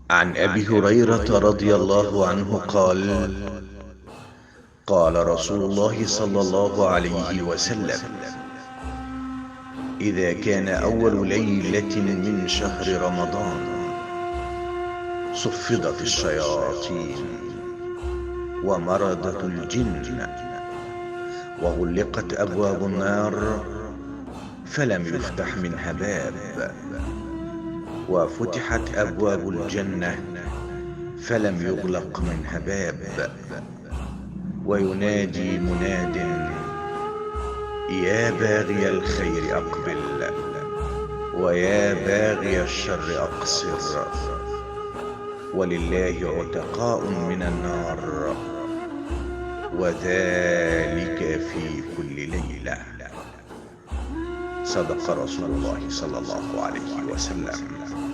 عن أبي هريرة رضي الله عنه قال: قال رسول الله صلى الله عليه وسلم: إذا كان أول ليلة من شهر رمضان صفدت الشياطين ومردت الجن وغلقت أبواب النار فلم يفتح منها باب، وفتحت أبواب الجنة فلم يغلق منها باب، وينادي مناد: يا باغي الخير أقبل، ويا باغي الشر أقصر، ولله عتقاء من النار، وذلك في كل ليلة. صدق رسول الله صلى الله عليه وسلم.